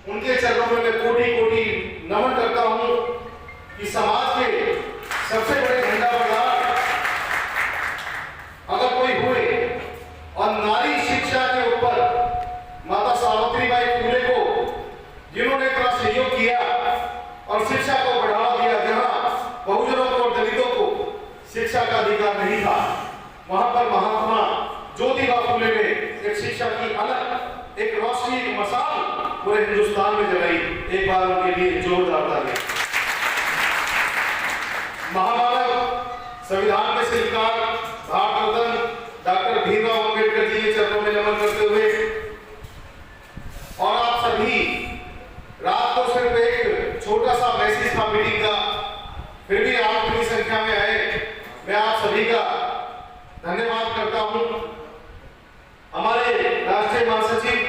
उनके चरणों में मैं कोटि कोटि नमन करता हूं कि समाज के सबसे बड़े झंडा बरदार अगर कोई हुए और नारी शिक्षा के ऊपर माता सावित्रीबाई फुले को जिन्होंने इतना सहयोग किया और शिक्षा को बढ़ावा दिया, जहां बहुजनों को और दलितों को शिक्षा का अधिकार नहीं था, वहां पर महात्मा ज्योतिबा फुले ने एक शिक्षा की अलग एक रोशनी की मशाल पूरे हिंदुस्तान में जलाई। एक बार उनके लिए जोरदार तालियां। महामानव संविधान के शिल्पकार भारत रत्न डॉक्टर भीमराव अंबेडकर जी के चरणों में नमन करते हुए और आप सभी रात को सिर्फ एक छोटा सा मैसेज था मीटिंग का, फिर भी आप इतनी संख्या में आए, मैं आप सभी का धन्यवाद करता हूं। हमारे राष्ट्रीय महासचिव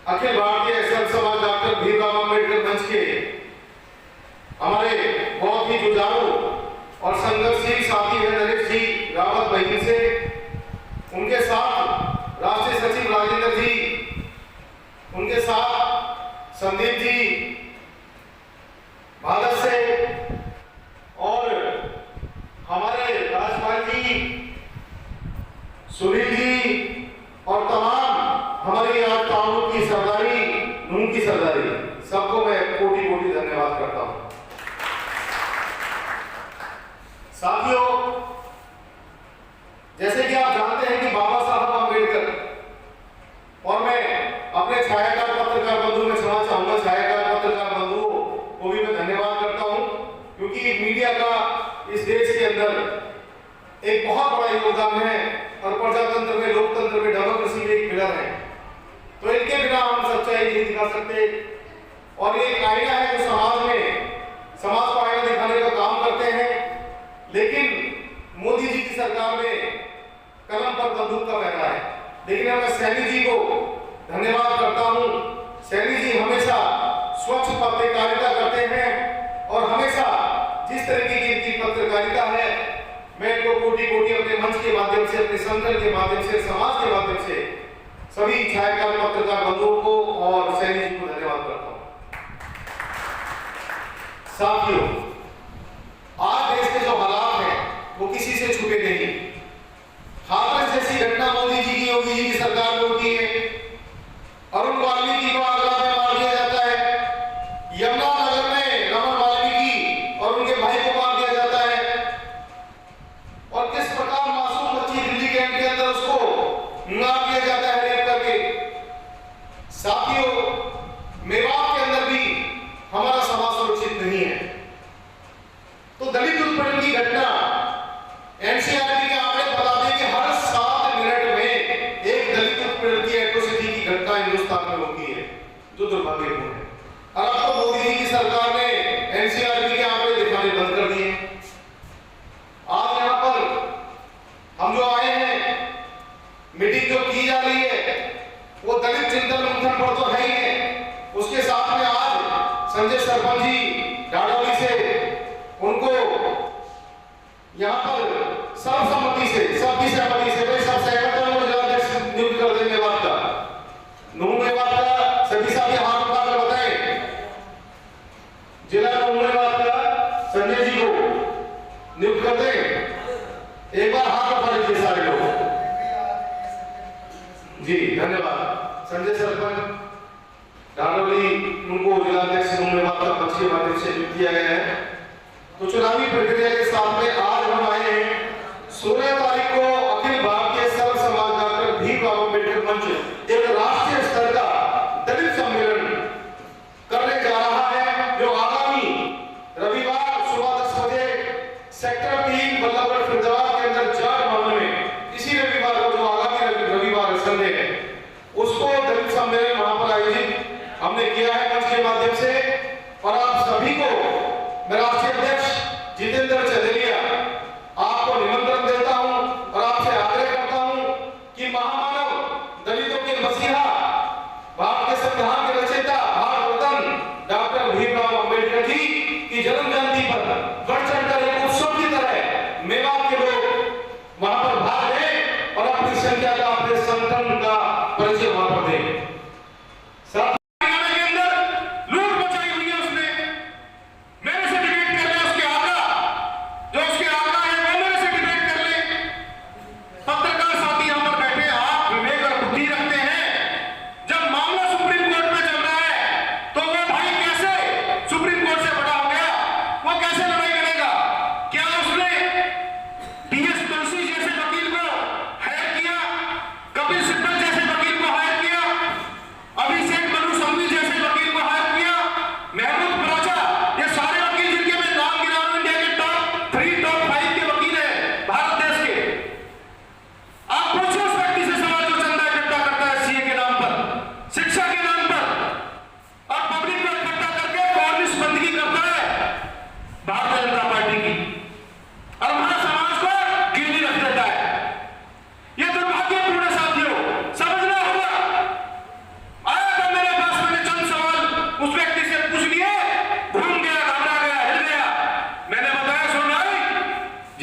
अखिल भारतीय एसएल समाज डॉक्टर भीमराव अंबेडकर मंच के हमारे बहुत ही जुझारू और संघर्षशील साथी है नरेश जी रावत बहिन से, उनके साथ राष्ट्रीय सचिव राजेंद्र जी, उनके साथ संदीप जी भारत से, और हमारे राजपाल जी, सुनील जी और तमाम हमारी आज तालुक की सरदारी, नून की सरदारी, सबको मैं कोटि कोटि धन्यवाद करता हूं। साथियों, जैसे कि आप जानते हैं कि बाबा साहब अम्बेडकर, और मैं अपने छायाकार पत्रकार बंधु में क्षमा चाहूंगा, छायाकार पत्रकार बंधुओं को भी मैं धन्यवाद करता हूं, क्योंकि मीडिया का इस देश के अंदर एक बहुत बड़ा योगदान है और प्रजातंत्र में, लोकतंत्र में, डेमोक्रेसी में एक पिलर है। तो इनके बिना हम सच्चाई नहीं दिखा सकते, और एक आईना है जो समाज को आईना दिखाने का काम करते हैं। लेकिन मोदी जी की सरकार में कलम पर बंदूक का पहना है। लेकिन मैं सैनी जी को धन्यवाद करता हूं। सैनी जी हमेशा स्वच्छ पत्रकारिता करते हैं और हमेशा जिस तरीके की इनकी पत्रकारिता है, मैं इनको कोटि कोटि अपने मंच के माध्यम से, अपने संगठन के माध्यम से, समाज के माध्यम से सभी छायाकार पत्रकार बंधुओं को और सैनी जी को धन्यवाद करता हूं। साथियों, आज देश के जो हालात हैं वो किसी से छुपे नहीं। हाथरस जैसी घटना मोदी जी की, योगी जी की सरकार में होती है। अरुण वाल्मीकि को आगरा में मार दिया जाता है। यमुना नगर में रमन वाल्मीकि और उनके भाई को मार दिया जाता है। और किस प्रकार मासूम बच्ची दिल्ली कैंप के अंदर उसको मार दिया जाता है रेप करके। साथियों, मेवात के अंदर भी हमारा समाज सुरक्षित नहीं है। तो दलित उत्पीड़न की घटना एनसीआरबी के आंकड़े बताते हैं कि हर 7 मिनट में एक दलित उत्पीड़न की एट्रोसिटी की घटना हिंदुस्तान में होती है, जो दुर्भाग्यपूर्ण है। और अब तो मोदी जी की सरकार ने एनसीआरबी के आंकड़े दिखाने बंद कर दिए। आज यहां पर हम जो आए हैं, मीटिंग जो की जा रही है, वो दलित चिंतन मंथन पर तो है ही है, उसके साथ में आज संजय सरपंच जी डाडोली से, उनको यहां पर सर्वसम्मति से, सबकी सहमति से, भाई सब सहमत हैं, वो जिलाध्यक्ष नियुक्त कर देंगे। बात का नून में बात का सभी साथी हाथ उठाकर बताएं। जिला नून में बात का संजय जी को नियुक्त कर दें। एक बार हाथ उठा लीजिए सारे लोग जी। धन्यवाद। संजय सरपंच डाडोली, उनको जिलाध्यक्ष नून में बात का मंच के माध्यम से नियुक्त किया गया है। तो चुनावी प्रक्रिया के साथ में आज हम आए हैं 16 तारीख को अखिल भारतीय सर्व समाज डॉक्टर भीमराव अंबेडकर मंच एक राष्ट्रीय स्तर का दलित सम्मेलन करने जा रहा है, जो आगामी रविवार सुबह 10 बजे सेक्टर 3 बल्लभगढ़ फरीदाबाद के अंदर 4 मामले में, इसी रविवार को, जो आगामी रविवार संडे है, उसको दलित सम्मेलन वहां पर आयोजित हमने किया है मंच के माध्यम से। और आप सभी को मैं राष्ट्रीय अध्यक्ष जितेंद्र चंदेलिया आपको निमंत्रण देता हूं और आपसे आग्रह करता हूं कि महामानव दलितों के मसीहा, भारत के संविधान के रचयिता, भारत रत्न डॉक्टर भीमराव अंबेडकर जी की जन्म जयंती पर बढ़ चढ़कर एक उत्सव की तरह मेवात के लोग वहां पर भाग लें और अपनी संख्या का, अपने संगठन का परिचय वहां पर दें।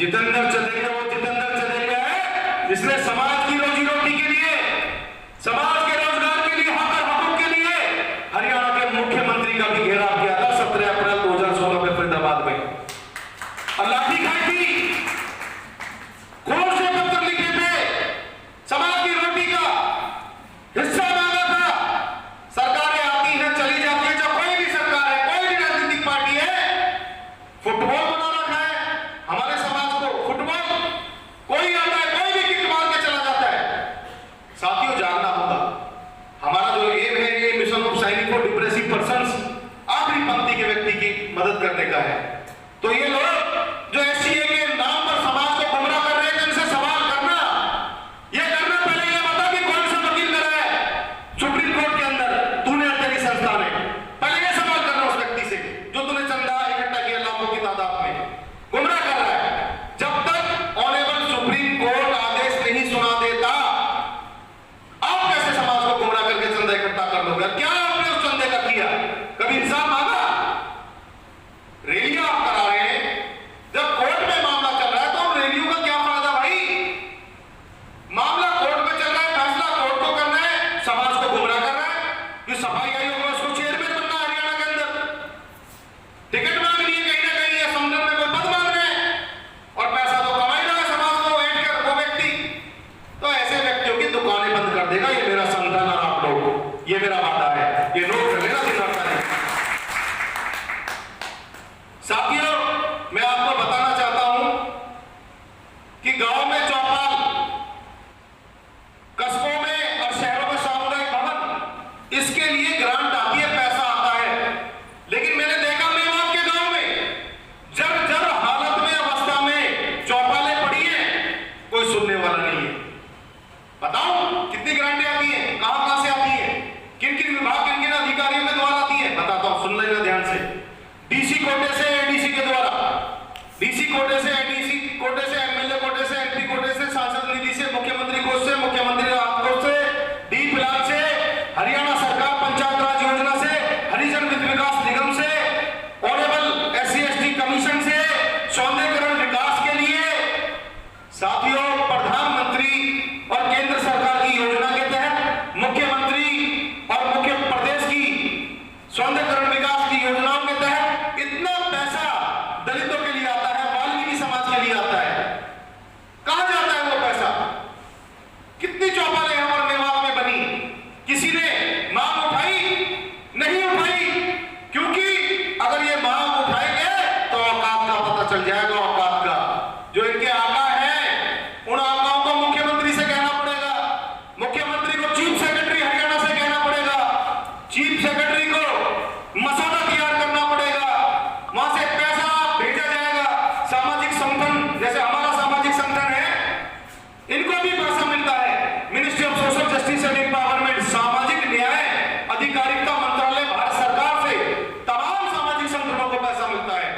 जितेंद्र चंदेलिया वो जितेंद्र चंदेलिया है जिसने समाज की रोजी रोटी के लिए, समाज के रोजगार के लिए, हकों के लिए हरियाणा के मुख्यमंत्री का भी घेराव किया था 17 अप्रैल 2016 में फरीदाबाद में, और लाठी खाई थी, कौन से पत्र लिखे थे, समाज की रोटी का हिस्सा मांगा था। सरकारें आती हैं चली जाती है, जब कोई भी सरकार है, कोई भी राजनीतिक पार्टी है, फुटबॉल बना रखा है हमारे समाज को, फुटबॉल कोई आता है, कोई भी किक मार के चला जाता है। साथियों, जानना होगा हमारा जो एम है, ये mission of shining for depressive persons, आखिरी पंक्ति के व्यक्ति की मदद करने का है। तो ये लोग जो एससीए के नाम पर समाज को गुमराह कर रहे हैं, इनसे सवाल करना, ये करना, पहले ये बता कि कौन सा वकील कर रहा है सुप्रीम कोर्ट के अंदर, तूने और तेरी संस्था ने, पहले ये सवाल करना उस व्यक्ति से जो तूने चंदा इकट्ठा किया लाखों की तादाद में, गुमराह कर रहा है। जब तक ऑनरेबल सुप्रीम कोर्ट आदेश नहीं सुना देता, आप कैसे समाज को गुमराह करके चंदा इकट्ठा कर लोगे? क्या आपने उस चंदे का किया? कभी इंसाफ मांगा? रैलियां आप करा रहे हैं, जब कोर्ट में मामला चल रहा है तो रैलियों का क्या फायदा भाई? मामला कोर्ट में चल रहा है, फैसला कोर्ट को करना है, समाज को गुमराह कर रहा है। ये सफाई आयोग को उसको चेयरमैन बनना है हरियाणा के अंदर, टिकट मांगनी है कहीं ना कहीं, या संगठन में कोई पद मांग रहे हैं, और पैसा तो कमा ही रहा है समाज को ऐड कर वो व्यक्ति। तो ऐसे व्यक्तियों की दुकानें बंद कर देगा ये मेरा संगठन और आप लोग, ये मेरा वादा है, ये नोट कर लेना दिमाग में। साथियों, मैं आपको बताना चाहता हूं कि गांव में चौपाल, कस्बों में और शहरों में सामुदायिक भवन, इसके लिए ग्रांट आती है, पैसा आता है। लेकिन मैंने देखा मेवात के गांव में जर्जर हालत में, अवस्था में चौपालें पड़ी हैं, कोई सुनने वाला नहीं है। बताओ कितनी ग्रांटें आती हैं, कहां से आती हैं, किन किन विभाग, किन किन अधिकारियों के द्वारा आती है, बताता हूं, सुन लेना ध्यान से। डीसी कोटे से, एडीसी के द्वारा, डीसी कोटे से, एडीसी कोटे से, एमएलए कोटे से, एमपी कोटे से, सांसद निधि से, मुख्यमंत्री कोष से, मुख्यमंत्री राहत कोष से, डी प्लान से, हरियाणा सरकार पंचायत राज योजना से, हरिजन वित्त विकास निगम से, ऑनरेबल SC/ST कमीशन से, सौंदर्यीकरण विकास के लिए। साथियों, प्रधानमंत्री और केंद्र सरकार की योजना के तहत मुख्यमंत्री और मुख्य प्रदेश की सौंदर्यीकरण विकास की योजनाओं के तहत इतना पैसा दलितों के लिए आता है, वाल्मीकि समाज के लिए आता है। कहां जाता है वो पैसा? कितनी चौपालें हमारे मेवात में बनी, किसी ने मांग उठाई? नहीं उठाई, क्योंकि अगर ये मांग उठाएंगे तो औकात का पता चल जाएगा, औकात का। जो इनके आका हैं, उन आकाओं को मुख्यमंत्री से कहना पड़ेगा, मुख्यमंत्री को चीफ सेक्रेटरी हरियाणा से कहना पड़ेगा, चीफ सेक्रेटरी को मसौदा तैयार करना पड़ेगा, वहां से पैसा भेजा जाएगा। सामाजिक संगठन, जैसे हमारा सामाजिक संगठन है, इनको भी पैसा मिलता है। Ministry of social justice and empowerment, सामाजिक न्याय अधिकारिता मंत्रालय, भारत सरकार से तमाम सामाजिक संगठनों को पैसा मिलता है,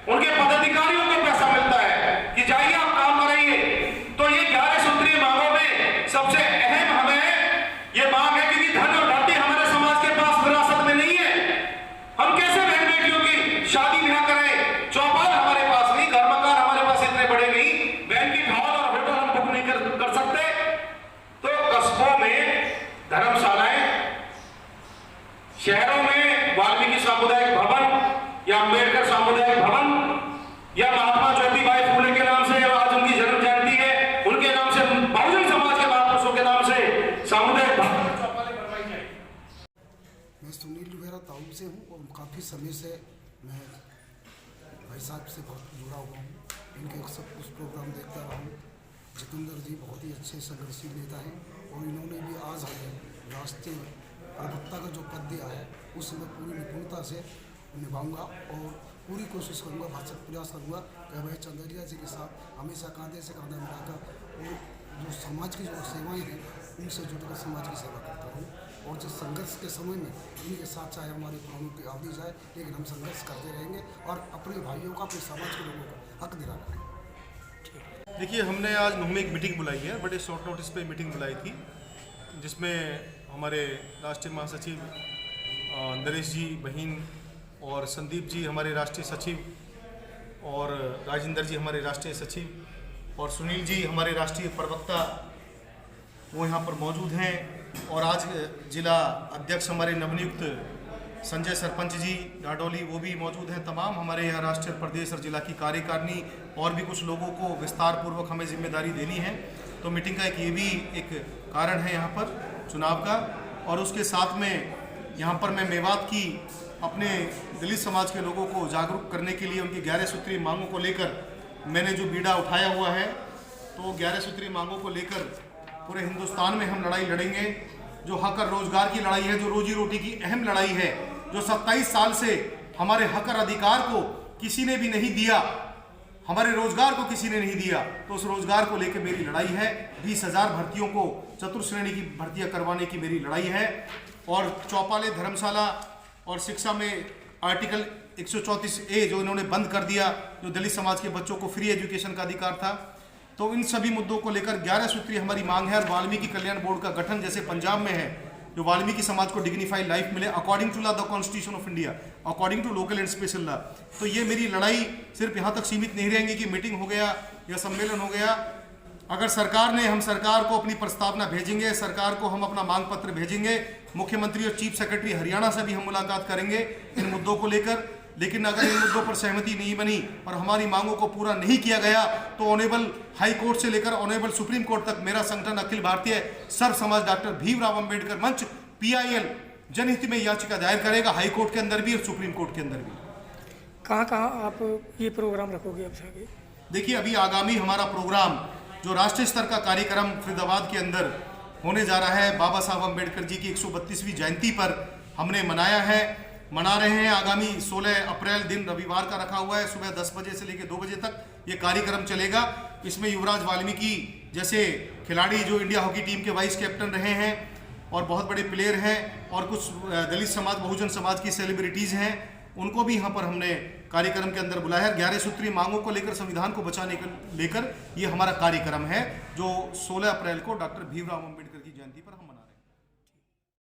उनके पदाधिकारियों को पैसा मिलता है कि जाइए आप काम कराइए। तो ये 11 सूत्रीय मांगों में सबसे अहम हमें ये मांग है, क्योंकि धन और धरती हमारे समाज के पास विरासत में नहीं है। हम कैसे बहन बेटियों की शादी ब्याह करें? चौपाल हमारे पास नहीं, घर मकान हमारे पास इतने बड़े नहीं, बहन की हॉल और होटल हम बुक नहीं कर सकते। तो कस्बों में धर्मशालाएं, शहरों में वाल्मीकि सामुदायिक भवन या अम्बेडकर सामुदायिक भवन या महात्मा ज्योतिबाई फूले के नाम से, आज उनकी जन्म जयंती है, उनके नाम से, बहुजन समाज के महापुरुषों के नाम से सामुदायिक भवन, चौपालें बनवाई जाए। मैं सुनील लुहेरा ताऊ से हूँ और काफ़ी समय से मैं भाई साहब से बहुत जुड़ा हुआ हूँ, इनके सब कुछ प्रोग्राम देखता रहा हूँ। जितेंद्र जी बहुत ही अच्छे संघर्षशील नेता हैं और इन्होंने भी आज हमें राष्ट्रीय प्रवक्ता का जो पद दिया है उसमें पूरी निपुणता से निभाऊंगा और पूरी कोशिश करूंगा, भरसक प्रयास करूंगा कि भाई चंदेलिया जी के साथ हमेशा कांधे से कांधा मिलाकर और जो समाज की जो सेवाएं हैं उनसे जुड़कर समाज की सेवा करता हूँ। और जो संघर्ष के समय में इनके साथ चाहे हमारी प्राणों की अवधि जाए, लेकिन हम संघर्ष करते रहेंगे और अपने भाइयों का, अपने समाज के लोगों का हक दिलाना है। देखिए, हमने आज नूह में एक मीटिंग बुलाई है, बड़े शॉर्ट नोटिस पे मीटिंग बुलाई थी, जिसमें हमारे राष्ट्रीय महासचिव नरेश जी बहीन और संदीप जी हमारे राष्ट्रीय सचिव और राजेंद्र जी हमारे राष्ट्रीय सचिव और सुनील जी हमारे राष्ट्रीय प्रवक्ता वो यहाँ पर मौजूद हैं, और आज जिला अध्यक्ष हमारे नवनियुक्त संजय सरपंच जी डाडोली वो भी मौजूद हैं। तमाम हमारे यहाँ राष्ट्रीय प्रदेश और जिला की कार्यकारिणी और भी कुछ लोगों को विस्तार पूर्वक हमें जिम्मेदारी देनी है। तो मीटिंग का ये भी एक कारण है यहाँ पर चुनाव का। और उसके साथ में यहाँ पर मैं मेवात की अपने दलित समाज के लोगों को जागरूक करने के लिए उनकी 11 सूत्रीय मांगों को लेकर मैंने जो बीड़ा उठाया हुआ है, तो 11 सूत्रीय मांगों को लेकर पूरे हिंदुस्तान में हम लड़ाई लड़ेंगे। जो हक और रोजगार की लड़ाई है, जो रोजी रोटी की अहम लड़ाई है, जो 27 साल से हमारे हक और अधिकार को किसी ने भी नहीं दिया, हमारे रोजगार को किसी ने नहीं दिया, तो उस रोजगार को लेकर मेरी लड़ाई है। 20,000 भर्तियों को चतुर्श्रेणी की भर्तियां करवाने की मेरी लड़ाई है। और चौपाले धर्मशाला और शिक्षा में आर्टिकल 134A जो इन्होंने बंद कर दिया, जो दलित समाज के बच्चों को फ्री एजुकेशन का अधिकार था, तो इन सभी मुद्दों को लेकर 11 सूत्रीय हमारी मांग है। और वाल्मीकि कल्याण बोर्ड का गठन जैसे पंजाब में है, जो वाल्मीकि समाज को डिग्निफाइड लाइफ मिले according to law the constitution of India, according to local and special law. तो ये मेरी लड़ाई सिर्फ यहाँ तक सीमित नहीं रहेंगी कि मीटिंग हो गया या सम्मेलन हो गया। अगर सरकार ने, हम सरकार को अपनी प्रस्तावना भेजेंगे, सरकार को हम अपना मांग पत्र भेजेंगे, मुख्यमंत्री और चीफ सेक्रेटरी हरियाणा से भी हम मुलाकात करेंगे इन मुद्दों को लेकर। लेकिन अगर इन मुद्दों पर सहमति नहीं बनी और हमारी मांगों को पूरा नहीं किया गया, तो ऑनेबल हाई कोर्ट से लेकर ऑनेबल सुप्रीम कोर्ट तक मेरा संगठन अखिल भारतीय सर्व समाज डॉक्टर भीमराव अंबेडकर मंच PIL जनहित में याचिका दायर करेगा, हाई कोर्ट के अंदर भी और सुप्रीम कोर्ट के अंदर भी। कहाँ आप ये प्रोग्राम रखोगे अब आगे? देखिए, अभी आगामी हमारा प्रोग्राम जो राष्ट्रीय स्तर का कार्यक्रम फरीदाबाद के अंदर होने जा रहा है, बाबा साहब अम्बेडकर जी की 132वीं जयंती पर हमने मना रहे हैं। आगामी 16 अप्रैल दिन रविवार का रखा हुआ है, सुबह 10 बजे से लेकर 2 बजे तक ये कार्यक्रम चलेगा। इसमें युवराज वाल्मीकि जैसे खिलाड़ी जो इंडिया हॉकी टीम के वाइस कैप्टन रहे हैं और बहुत बड़े प्लेयर हैं, और कुछ दलित समाज, बहुजन समाज की सेलिब्रिटीज़ हैं, उनको भी यहाँ पर हमने कार्यक्रम के अंदर बुलाया है। 11 सूत्रीय मांगों को लेकर, संविधान को बचाने को लेकर ये हमारा कार्यक्रम है, जो 16 अप्रैल को डॉक्टर भीमराव अम्बेडकर की जयंती पर हम